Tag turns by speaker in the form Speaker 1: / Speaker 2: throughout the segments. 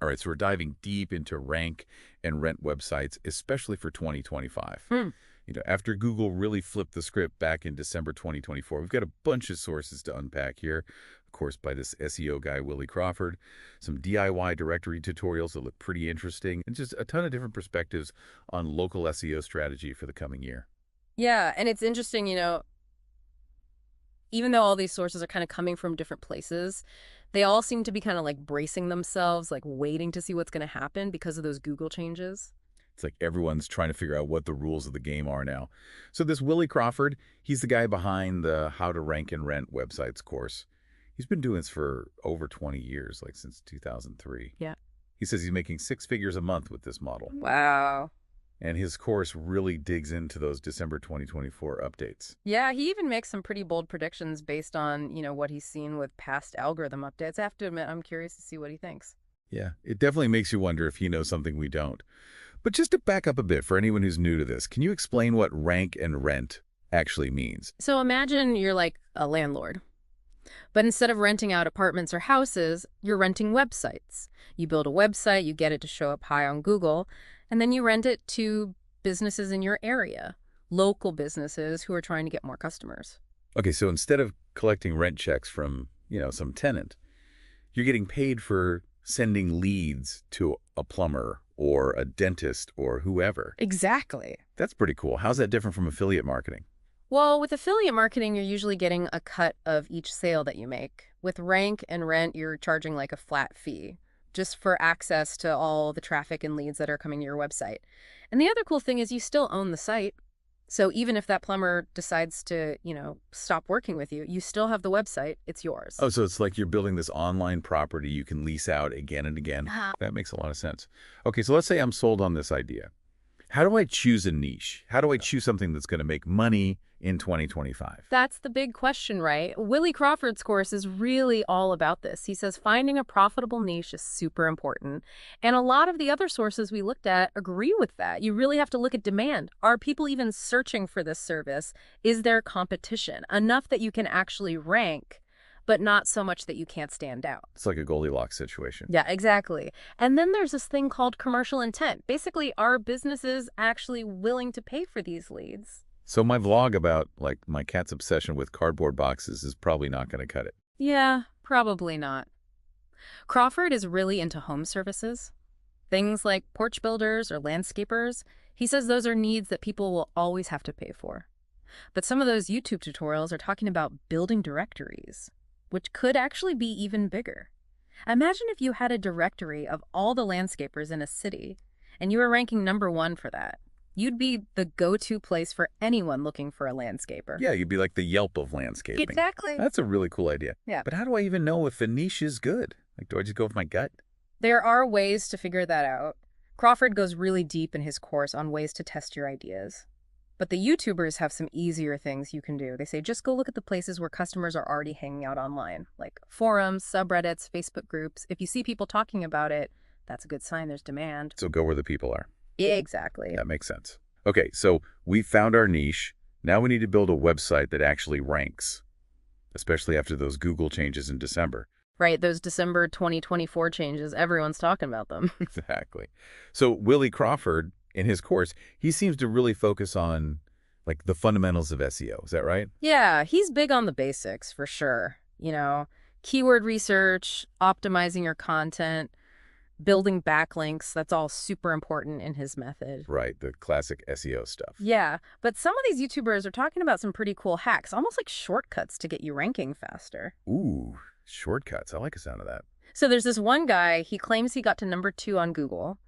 Speaker 1: All right, so we're diving deep into rank and rent websites, especially for 2025.
Speaker 2: Hmm.
Speaker 1: After Google really flipped the script back in December 2024, we've got a bunch of sources to unpack here. Of course, by this SEO guy, Willie Crawford, some DIY directory tutorials that look pretty interesting, and just a ton of different perspectives on local SEO strategy for the coming year.
Speaker 2: Yeah, and it's interesting, even though all these sources are kind of coming from different places, they all seem to be kind of like bracing themselves, like waiting to see what's going to happen because of those Google changes.
Speaker 1: It's like everyone's trying to figure out what the rules of the game are now. So this Willie Crawford, he's the guy behind the How to Rank and Rent websites course. He's been doing this for over 20 years, like since 2003.
Speaker 2: Yeah.
Speaker 1: He says he's making 6 figures a month with this model.
Speaker 2: Wow.
Speaker 1: And his course really digs into those December 2024 updates.
Speaker 2: Yeah, he even makes some pretty bold predictions based on, what he's seen with past algorithm updates. I have to admit, I'm curious to see what he thinks.
Speaker 1: Yeah, it definitely makes you wonder if he knows something we don't. But just to back up a bit for anyone who's new to this, can you explain what rank and rent actually means?
Speaker 2: So imagine you're like a landlord, but instead of renting out apartments or houses, you're renting websites. You build a website, you get it to show up high on Google, and then you rent it to businesses in your area, local businesses who are trying to get more customers.
Speaker 1: Okay, so instead of collecting rent checks from, some tenant, you're getting paid for sending leads to a plumber or a dentist or whoever.
Speaker 2: Exactly.
Speaker 1: That's pretty cool. How's that different from affiliate marketing?
Speaker 2: Well, with affiliate marketing, you're usually getting a cut of each sale that you make. With rank and rent, you're charging like a flat fee just for access to all the traffic and leads that are coming to your website. And the other cool thing is you still own the site. So even if that plumber decides to, stop working with you, you still have the website. It's yours.
Speaker 1: Oh, so it's like you're building this online property you can lease out again and again. That makes a lot of sense. Okay, so let's say I'm sold on this idea. How do I choose a niche? How do I choose something that's going to make money in 2025?
Speaker 2: That's the big question, right? Willie Crawford's course is really all about this. He says finding a profitable niche is super important. And a lot of the other sources we looked at agree with that. You really have to look at demand. Are people even searching for this service? Is there competition? Enough that you can actually rank, but not so much that you can't stand out.
Speaker 1: It's like a Goldilocks situation.
Speaker 2: Yeah, exactly. And then there's this thing called commercial intent. Basically, are businesses actually willing to pay for these leads?
Speaker 1: So my vlog about, like, my cat's obsession with cardboard boxes is probably not going to cut it.
Speaker 2: Yeah, probably not. Crawford is really into home services. Things like porch builders or landscapers. He says those are needs that people will always have to pay for. But some of those YouTube tutorials are talking about building directories, which could actually be even bigger. Imagine if you had a directory of all the landscapers in a city, and you were ranking #1 for that. You'd be the go-to place for anyone looking for a landscaper.
Speaker 1: Yeah, you'd be like the Yelp of landscaping.
Speaker 2: Exactly.
Speaker 1: That's a really cool idea.
Speaker 2: Yeah.
Speaker 1: But how do I even know if a niche is good? Like, do I just go with my gut?
Speaker 2: There are ways to figure that out. Crawford goes really deep in his course on ways to test your ideas. But the YouTubers have some easier things you can do. They say just go look at the places where customers are already hanging out online, like forums, subreddits, Facebook groups. If you see people talking about it, that's a good sign there's demand.
Speaker 1: So go where the people are.
Speaker 2: Exactly.
Speaker 1: That makes sense. Okay, so we found our niche. Now we need to build a website that actually ranks, especially after those Google changes in December.
Speaker 2: Right, those December 2024 changes, everyone's talking about them.
Speaker 1: Exactly. So Willie Crawford, in his course, he seems to really focus on, like, the fundamentals of SEO. Is that right?
Speaker 2: Yeah, he's big on the basics for sure. Keyword research, optimizing your content, building backlinks, that's all super important in his method.
Speaker 1: Right, the classic SEO stuff.
Speaker 2: Yeah, but some of these YouTubers are talking about some pretty cool hacks, almost like shortcuts to get you ranking faster.
Speaker 1: Ooh, shortcuts. I like the sound of that.
Speaker 2: So there's this one guy, he claims he got to #2 on Google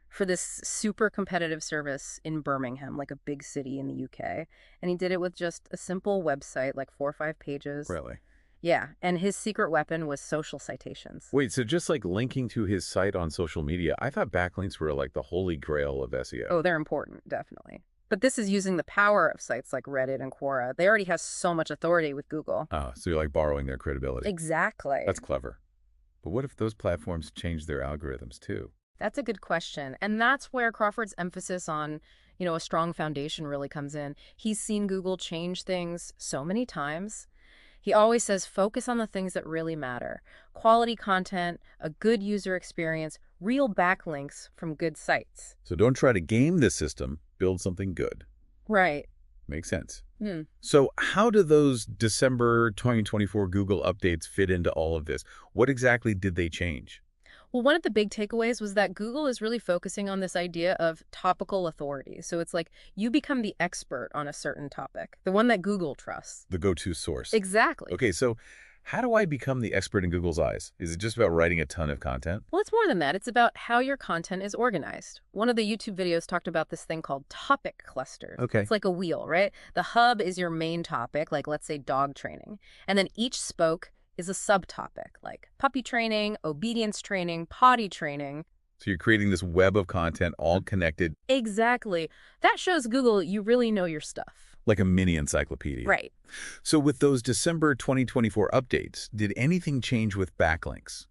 Speaker 2: for this super competitive service in Birmingham, like a big city in the UK. And he did it with just a simple website, like 4 or 5 pages.
Speaker 1: Really?
Speaker 2: Yeah, and his secret weapon was social citations.
Speaker 1: Wait, so just like linking to his site on social media, I thought backlinks were like the holy grail of SEO.
Speaker 2: Oh, they're important, definitely. But this is using the power of sites like Reddit and Quora. They already have so much authority with Google.
Speaker 1: Oh, so you're like borrowing their credibility.
Speaker 2: Exactly.
Speaker 1: That's clever. But what if those platforms change their algorithms too?
Speaker 2: That's a good question. And that's where Crawford's emphasis on, a strong foundation really comes in. He's seen Google change things so many times. He always says focus on the things that really matter. Quality content, a good user experience, real backlinks from good sites.
Speaker 1: So don't try to game the system, build something good.
Speaker 2: Right.
Speaker 1: Makes sense.
Speaker 2: Hmm.
Speaker 1: So how do those December 2024 Google updates fit into all of this? What exactly did they change?
Speaker 2: Well, one of the big takeaways was that Google is really focusing on this idea of topical authority. So it's like you become the expert on a certain topic, the one that Google trusts.
Speaker 1: The go-to source.
Speaker 2: Exactly.
Speaker 1: Okay, so how do I become the expert in Google's eyes? Is it just about writing a ton of content?
Speaker 2: Well, it's more than that. It's about how your content is organized. One of the YouTube videos talked about this thing called topic clusters.
Speaker 1: Okay.
Speaker 2: It's like a wheel, right? The hub is your main topic, like let's say dog training. And then each spoke is a subtopic, like puppy training, obedience training, potty training.
Speaker 1: So you're creating this web of content all connected
Speaker 2: Exactly. That shows Google you really know your stuff.
Speaker 1: like a mini encyclopedia.
Speaker 2: Right.
Speaker 1: So with those December 2024 updates, did anything change with backlinks?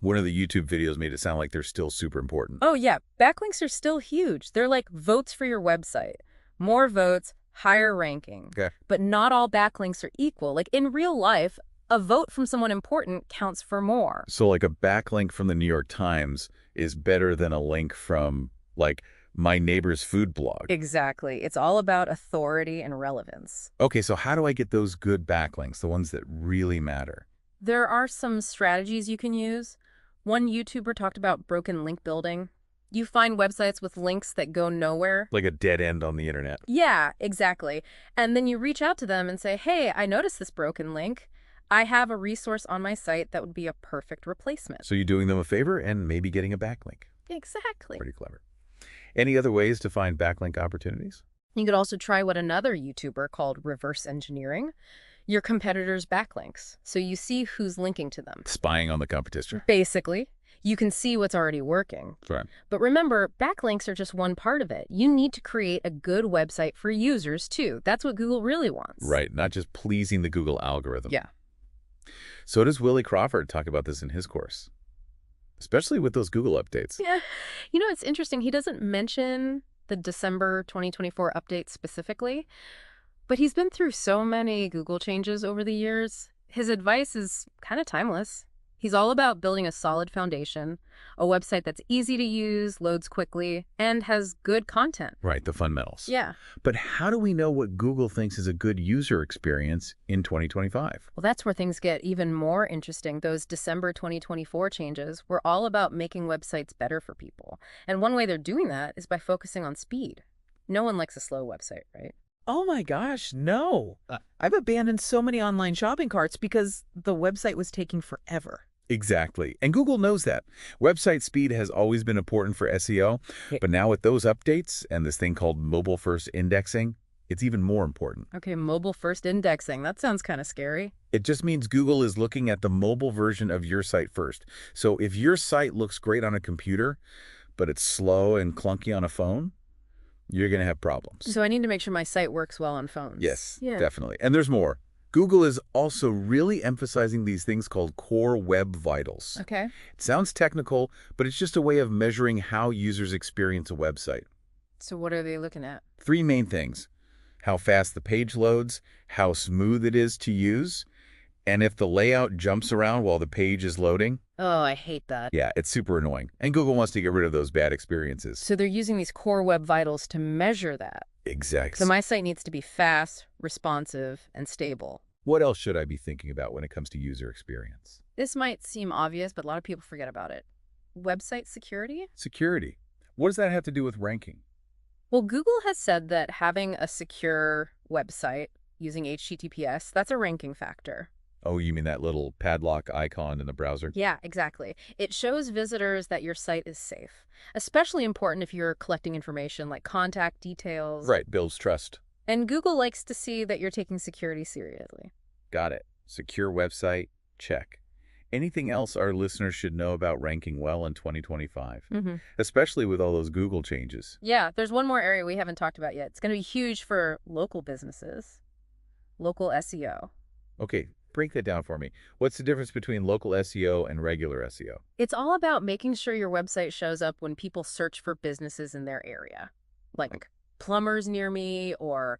Speaker 1: One of the YouTube videos made it sound like they're still super important.
Speaker 2: Oh, yeah. Backlinks are still huge. They're like votes for your website. More votes, higher ranking.
Speaker 1: Okay.
Speaker 2: But not all backlinks are equal. Like in real life, a vote from someone important counts for more.
Speaker 1: So like a backlink from the New York Times is better than a link from like my neighbor's food blog.
Speaker 2: Exactly. It's all about authority and relevance.
Speaker 1: Okay, so how do I get those good backlinks, the ones that really matter?
Speaker 2: There are some strategies you can use. One YouTuber talked about broken link building. You find websites with links that go nowhere.
Speaker 1: Like a dead end on the internet.
Speaker 2: Yeah, exactly. And then you reach out to them and say, hey, I noticed this broken link. I have a resource on my site that would be a perfect replacement.
Speaker 1: So you're doing them a favor and maybe getting a backlink.
Speaker 2: Exactly.
Speaker 1: Pretty clever. Any other ways to find backlink opportunities?
Speaker 2: You could also try what another YouTuber called reverse engineering, your competitors' backlinks. So you see who's linking to them.
Speaker 1: Spying on the competition.
Speaker 2: Basically, you can see what's already working.
Speaker 1: Right.
Speaker 2: But remember, backlinks are just one part of it. You need to create a good website for users, too. That's what Google really wants.
Speaker 1: Right, not just pleasing the Google algorithm.
Speaker 2: Yeah.
Speaker 1: So does Willie Crawford talk about this in his course, especially with those Google updates.
Speaker 2: Yeah. You know, it's interesting. He doesn't mention the December 2024 update specifically, but he's been through so many Google changes over the years. His advice is kind of timeless. He's all about building a solid foundation, a website that's easy to use, loads quickly, and has good content.
Speaker 1: Right, the fundamentals.
Speaker 2: Yeah.
Speaker 1: But how do we know what Google thinks is a good user experience in 2025?
Speaker 2: Well, that's where things get even more interesting. Those December 2024 changes were all about making websites better for people. And one way they're doing that is by focusing on speed. No one likes a slow website, right?
Speaker 3: Oh my gosh, no. I've abandoned so many online shopping carts because the website was taking forever.
Speaker 1: Exactly. And Google knows that. Website speed has always been important for SEO, but now with those updates and this thing called mobile-first indexing, it's even more important.
Speaker 2: Okay, mobile-first indexing. That sounds kind of scary.
Speaker 1: It just means Google is looking at the mobile version of your site first. So if your site looks great on a computer, but it's slow and clunky on a phone, you're going to have problems.
Speaker 2: So I need to make sure my site works well on phones.
Speaker 1: Yes,
Speaker 2: Yeah.
Speaker 1: definitely. And there's more. Google is also really emphasizing these things called core web vitals.
Speaker 2: Okay.
Speaker 1: It sounds technical, but it's just a way of measuring how users experience a website.
Speaker 2: So what are they looking at?
Speaker 1: Three main things: how fast the page loads, how smooth it is to use, and if the layout jumps around while the page is loading.
Speaker 2: Oh, I hate that.
Speaker 1: Yeah, it's super annoying. And Google wants to get rid of those bad experiences.
Speaker 2: So they're using these core web vitals to measure that.
Speaker 1: Exactly.
Speaker 2: So my site needs to be fast, responsive, and stable.
Speaker 1: What else should I be thinking about when it comes to user experience?
Speaker 2: This might seem obvious, but a lot of people forget about it. Website security?
Speaker 1: Security. What does that have to do with ranking?
Speaker 2: Well, Google has said that having a secure website using HTTPS, that's a ranking factor.
Speaker 1: Oh, you mean that little padlock icon in the browser?
Speaker 2: Yeah, exactly. It shows visitors that your site is safe. Especially important if you're collecting information like contact details.
Speaker 1: Right, builds trust.
Speaker 2: And Google likes to see that you're taking security seriously.
Speaker 1: Got it. Secure website, check. Anything else our listeners should know about ranking well in 2025? Especially with all those Google changes.
Speaker 2: Yeah, there's one more area we haven't talked about yet. It's going to be huge for local businesses. Local SEO.
Speaker 1: Okay, break that down for me. What's the difference between local SEO and regular SEO?
Speaker 2: It's all about making sure your website shows up when people search for businesses in their area. Like plumbers near me or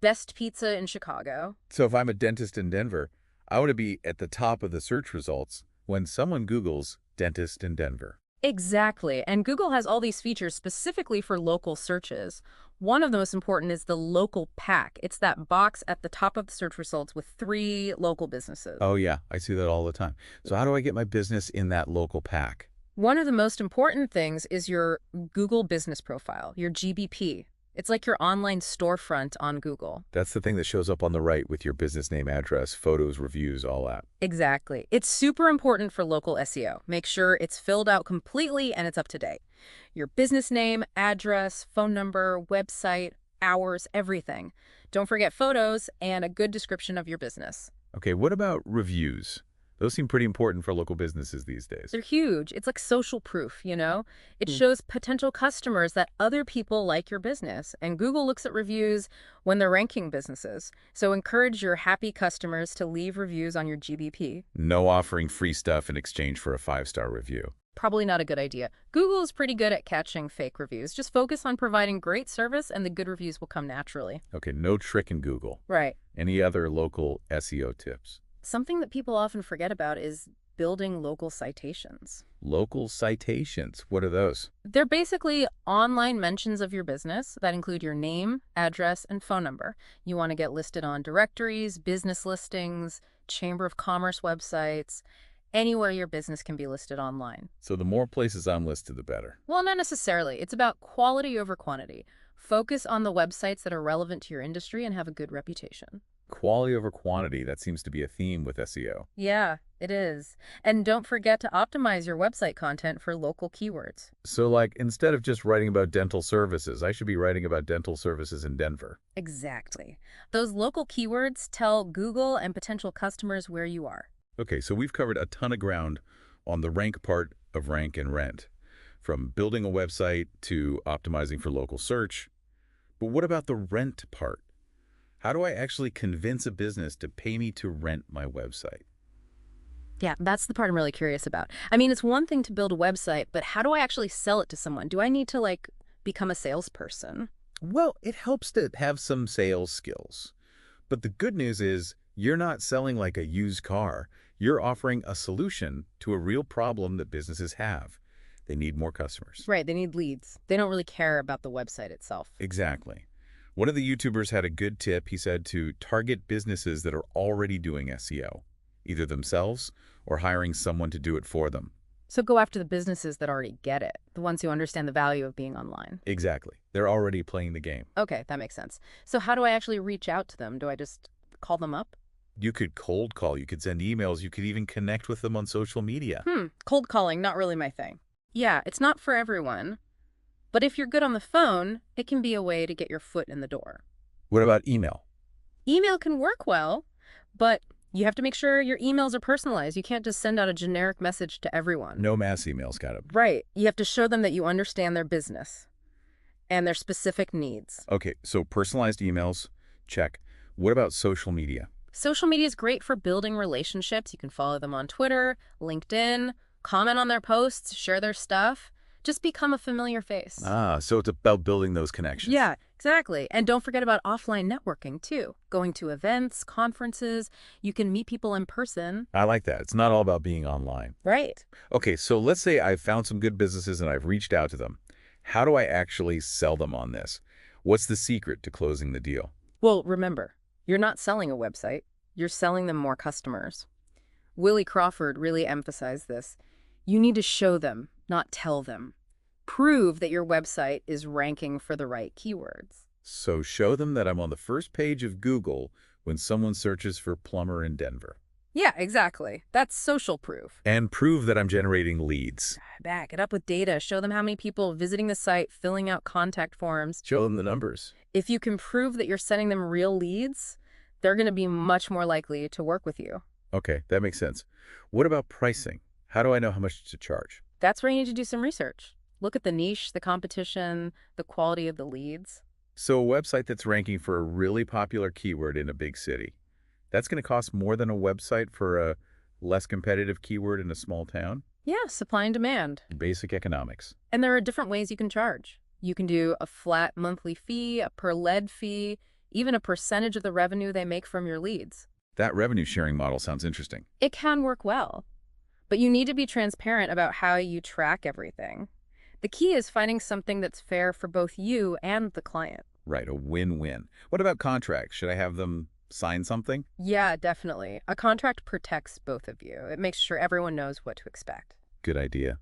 Speaker 2: best pizza in Chicago.
Speaker 1: So if I'm a dentist in Denver, I want to be at the top of the search results when someone Googles dentist in Denver.
Speaker 2: Exactly. And Google has all these features specifically for local searches. One of the most important is the local pack. It's that box at the top of the search results with 3 local businesses.
Speaker 1: Oh yeah, I see that all the time. So how do I get my business in that local pack?
Speaker 2: One of the most important things is your Google Business Profile, your GBP. It's like your online storefront on Google.
Speaker 1: That's the thing that shows up on the right with your business name, address, photos, reviews, all that.
Speaker 2: Exactly. It's super important for local SEO. Make sure it's filled out completely and it's up to date. Your business name, address, phone number, website, hours, everything. Don't forget photos and a good description of your business.
Speaker 1: Okay, what about reviews? Those seem pretty important for local businesses these days.
Speaker 2: They're huge. It's like social proof, you know? It shows potential customers that other people like your business. And Google looks at reviews when they're ranking businesses. So encourage your happy customers to leave reviews on your GBP.
Speaker 1: No offering free stuff in exchange for a 5-star review.
Speaker 2: Probably not a good idea. Google is pretty good at catching fake reviews. Just focus on providing great service and the good reviews will come naturally.
Speaker 1: Okay, no trick in Google.
Speaker 2: Right.
Speaker 1: Any other local SEO tips?
Speaker 2: Something that people often forget about is building local citations.
Speaker 1: Local citations, what are those?
Speaker 2: They're basically online mentions of your business that include your name, address, and phone number. You want to get listed on directories, business listings, Chamber of Commerce websites, anywhere your business can be listed online.
Speaker 1: So the more places I'm listed, the better.
Speaker 2: Well, not necessarily. It's about quality over quantity. Focus on the websites that are relevant to your industry and have a good reputation.
Speaker 1: Quality over quantity, that seems to be a theme with SEO.
Speaker 2: Yeah, it is. And don't forget to optimize your website content for local keywords.
Speaker 1: So like, instead of just writing about dental services, I should be writing about dental services in Denver.
Speaker 2: Exactly. Those local keywords tell Google and potential customers where you are.
Speaker 1: Okay, so we've covered a ton of ground on the rank part of rank and rent, from building a website to optimizing for local search. But what about the rent part? How do I actually convince a business to pay me to rent my website?
Speaker 2: Yeah, that's the part I'm really curious about. I mean, it's one thing to build a website, but how do I actually sell it to someone? Do I need to, like, become a salesperson?
Speaker 1: Well, it helps to have some sales skills. But the good news is you're not selling like a used car. You're offering a solution to a real problem that businesses have. They need more customers.
Speaker 2: Right, they need leads. They don't really care about the website itself.
Speaker 1: Exactly. One of the YouTubers had a good tip. He said to target businesses that are already doing SEO, either themselves or hiring someone to do it for them.
Speaker 2: So go after the businesses that already get it, the ones who understand the value of being online.
Speaker 1: Exactly. They're already playing the game.
Speaker 2: Okay, that makes sense. So how do I actually reach out to them? Do I just call them up?
Speaker 1: You could cold call, you could send emails, you could even connect with them on social media.
Speaker 2: Cold calling, not really my thing. Yeah, it's not for everyone. But if you're good on the phone, it can be a way to get your foot in the door.
Speaker 1: What about email?
Speaker 2: Email can work well, but you have to make sure your emails are personalized. You can't just send out a generic message to everyone.
Speaker 1: No mass emails, got it.
Speaker 2: Right. You have to show them that you understand their business and their specific needs.
Speaker 1: Okay, so personalized emails, check. What about social media?
Speaker 2: Social media is great for building relationships. You can follow them on Twitter, LinkedIn, comment on their posts, share their stuff. Just become a familiar face.
Speaker 1: So it's about building those connections.
Speaker 2: Yeah, exactly. And don't forget about offline networking, too. Going to events, conferences, you can meet people in person.
Speaker 1: I like that. It's not all about being online.
Speaker 2: Right.
Speaker 1: Okay, so let's say I've found some good businesses and I've reached out to them. How do I actually sell them on this? What's the secret to closing the deal?
Speaker 2: Well, remember, you're not selling a website. You're selling them more customers. Willie Crawford really emphasized this. You need to show them, not tell them. Prove that your website is ranking for the right keywords.
Speaker 1: So show them that I'm on the first page of Google when someone searches for plumber in Denver.
Speaker 2: Yeah, exactly. That's social proof.
Speaker 1: And prove that I'm generating leads.
Speaker 2: Back it up with data. Show them how many people visiting the site, filling out contact forms.
Speaker 1: Show them the numbers.
Speaker 2: If you can prove that you're sending them real leads, they're going to be much more likely to work with you.
Speaker 1: Okay, that makes sense. What about pricing? How do I know how much to charge?
Speaker 2: That's where you need to do some research. Look at the niche, the competition, the quality of the leads.
Speaker 1: So a website that's ranking for a really popular keyword in a big city, that's going to cost more than a website for a less competitive keyword in a small town?
Speaker 2: Yeah, supply and demand.
Speaker 1: Basic economics.
Speaker 2: And there are different ways you can charge. You can do a flat monthly fee, a per lead fee, even a percentage of the revenue they make from your leads.
Speaker 1: That revenue sharing model sounds interesting.
Speaker 2: It can work well, but you need to be transparent about how you track everything. The key is finding something that's fair for both you and the client.
Speaker 1: Right, a win-win. What about contracts? Should I have them sign something?
Speaker 2: Yeah, definitely. A contract protects both of you. It makes sure everyone knows what to expect.
Speaker 1: Good idea.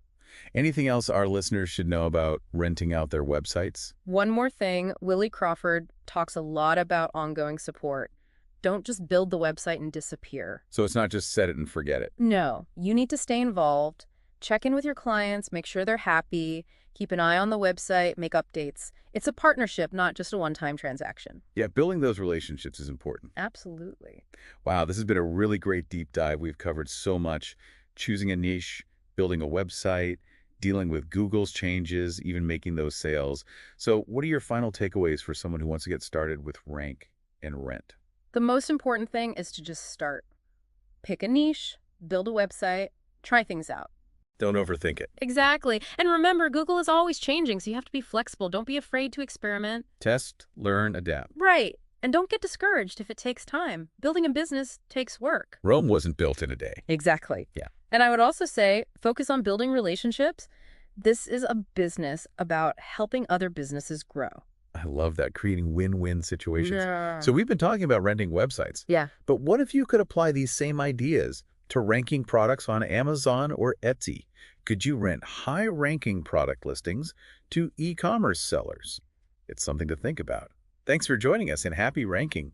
Speaker 1: Anything else our listeners should know about renting out their websites?
Speaker 2: One more thing, Willie Crawford talks a lot about ongoing support. Don't just build the website and disappear.
Speaker 1: So it's not just set it and forget it.
Speaker 2: No, you need to stay involved, check in with your clients, make sure they're happy, keep an eye on the website, make updates. It's a partnership, not just a one-time transaction.
Speaker 1: Yeah, building those relationships is important.
Speaker 2: Absolutely.
Speaker 1: Wow, this has been a really great deep dive. We've covered so much. Choosing a niche, building a website, dealing with Google's changes, even making those sales. So what are your final takeaways for someone who wants to get started with rank and rent?
Speaker 2: The most important thing is to just start. Pick a niche, build a website, try things out.
Speaker 1: Don't overthink it.
Speaker 2: Exactly. And remember, Google is always changing, so you have to be flexible. Don't be afraid to experiment.
Speaker 1: Test, learn, adapt.
Speaker 2: Right. And don't get discouraged if it takes time. Building a business takes work.
Speaker 1: Rome wasn't built in a day.
Speaker 2: Exactly.
Speaker 1: Yeah.
Speaker 2: And I would also say, focus on building relationships. This is a business about helping other businesses grow.
Speaker 1: I love that, creating win-win situations.
Speaker 2: Yeah.
Speaker 1: So we've been talking about renting websites.
Speaker 2: Yeah.
Speaker 1: But what if you could apply these same ideas to ranking products on Amazon or Etsy? Could you rent high-ranking product listings to e-commerce sellers? It's something to think about. Thanks for joining us, and happy ranking.